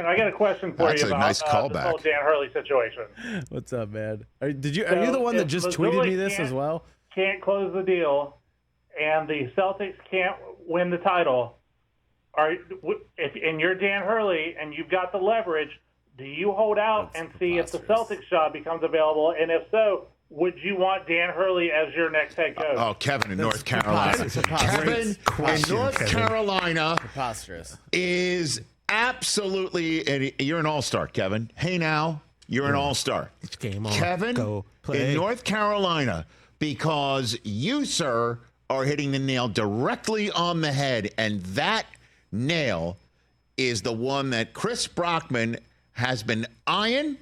I got a question for you about nice this callback. whole Dan Hurley situation. What's up, man? Are you the one that just tweeted me this as well? Can't close the deal, and the Celtics can't win the title. And you're Dan Hurley and you've got the leverage, do you hold out and see if the Celtics job becomes available? And if so, would you want Dan Hurley as your next head coach? Oh, Kevin in North Carolina. Kevin in North Carolina is absolutely, and you're an all-star, Kevin. Hey, now, you're an all-star. It's game on. Kevin Go play. in North Carolina, because you, sir, are hitting the nail directly on the head, and that nail is the one that Chris Brockman has been eyeing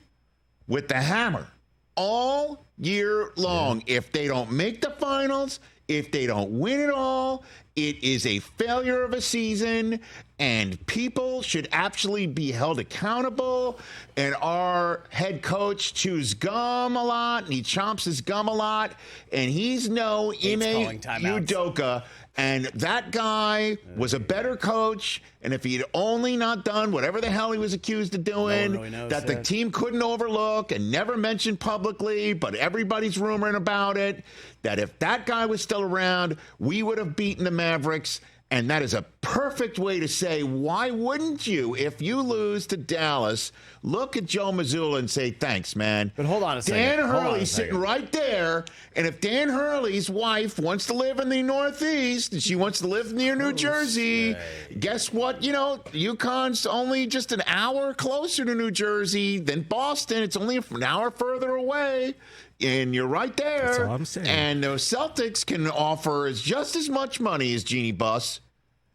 with the hammer all year long. Yeah. If they don't make the finals, if they don't win it all, it is a failure of a season, and people should actually be held accountable. And our head coach chews gum a lot, and he chomps his gum a lot, and he's no Ime Udoka. And that guy was a better coach, and if he had only not done whatever the hell he was accused of doing, that the team couldn't overlook and never mentioned publicly, but everybody's rumoring about it, that if that guy was still around, we would have beaten the Mavericks. And that is a perfect way to say, why wouldn't you, if you lose to Dallas, look at Joe Mazzulla and say, thanks, man. But hold on a second. Dan Hurley's sitting right there. And if Dan Hurley's wife wants to live in the Northeast and she wants to live near New Jersey, guess what? You know, UConn's only just an hour closer to New Jersey than Boston. It's only an hour further away. And you're right there. That's all I'm saying. And the Celtics can offer just as much money as Jeannie Buss.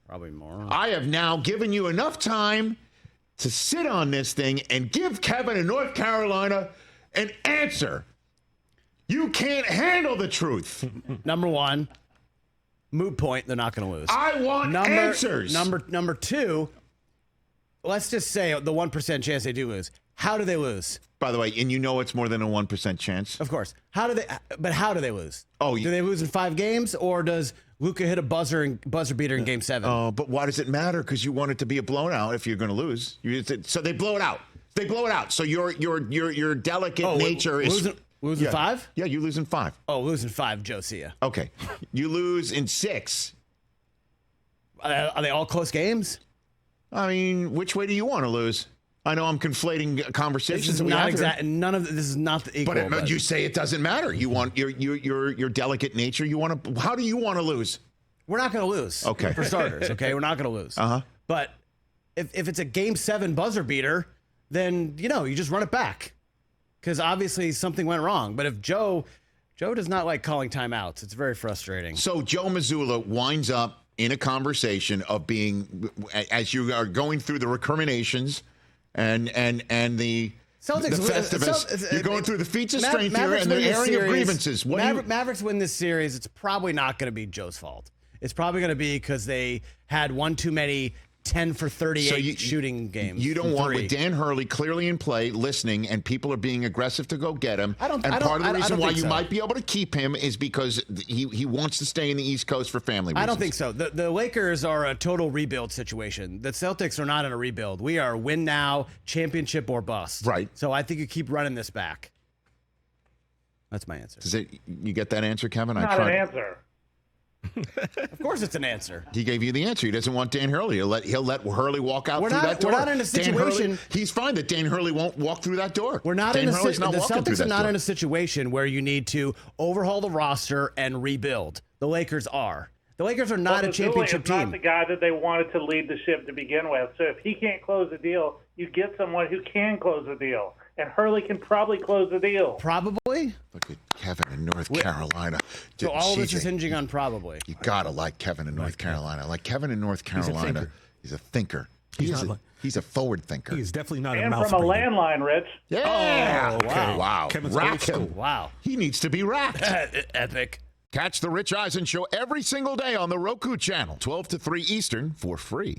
Probably more. I have now given you enough time to sit on this thing and give Kevin in North Carolina an answer. You can't handle the truth. Number one, moot point, they're not going to lose. I want answers. Number two, let's just say the 1% chance they do lose. How do they lose? By the way, and you know it's more than a 1% chance. Of course. How do they lose? Oh, do they lose in 5 games, or does Luka hit a buzzer beater in Game 7? Oh, but why does it matter? Because you want it to be a blowout if you're going to lose. So they blow it out. They blow it out. So your delicate nature is losing 5. Yeah, you lose in 5. Oh, losing 5, Joe Sia. Okay, you lose in 6. Are they all close games? I mean, which way do you want to lose? I know I'm conflating conversations. This is not exact. None of this is not the equal. But you say it doesn't matter. You want your delicate nature. You want to. How do you want to lose? We're not going to lose. Okay, for starters. Okay, we're not going to lose. But if it's a Game 7 buzzer beater, then you just run it back, because obviously something went wrong. But if Joe does not like calling timeouts, it's very frustrating. So Joe Mazzulla winds up in a conversation of being, as you are going through the recriminations. And the Celtics, the Festivus, you're going through the feats of strength here and the airing of grievances. Mavericks win this series. It's probably not going to be Joe's fault. It's probably going to be because they had one too many 10 for 38 shooting games. You don't want, with Dan Hurley clearly in play, listening, and people are being aggressive to go get him. Part of the reason why you might be able to keep him is because he wants to stay in the East Coast for family reasons. I don't think so. The Lakers are a total rebuild situation. The Celtics are not in a rebuild. We are win now, championship or bust. Right. So I think you keep running this back. That's my answer. You get that answer, Kevin? Not an answer. Of course it's an answer. He gave you the answer. He doesn't want Dan Hurley. He'll let Hurley walk out through that door. We're not in a situation. He's fine that Dan Hurley won't walk through that door. We're not the Celtics are not in a situation where you need to overhaul the roster and rebuild. The Lakers are. The Lakers are not a championship team. Not the guy that they wanted to lead the ship to begin with. So if he can't close the deal, you get someone who can close the deal. And Hurley can probably close the deal. Probably? Look at Kevin in North Carolina. So all of this is hinging on probably. You got to like Kevin in North Carolina. Like Kevin in North Carolina. He's a thinker. He's a forward thinker. He's definitely not a mouth. And from a landline, Rich. Yeah. Oh, wow. Wow. Kevin's Rack him. Wow. He needs to be racked. Epic. Catch the Rich Eisen Show every single day on the Roku channel, 12 to 3 Eastern, for free.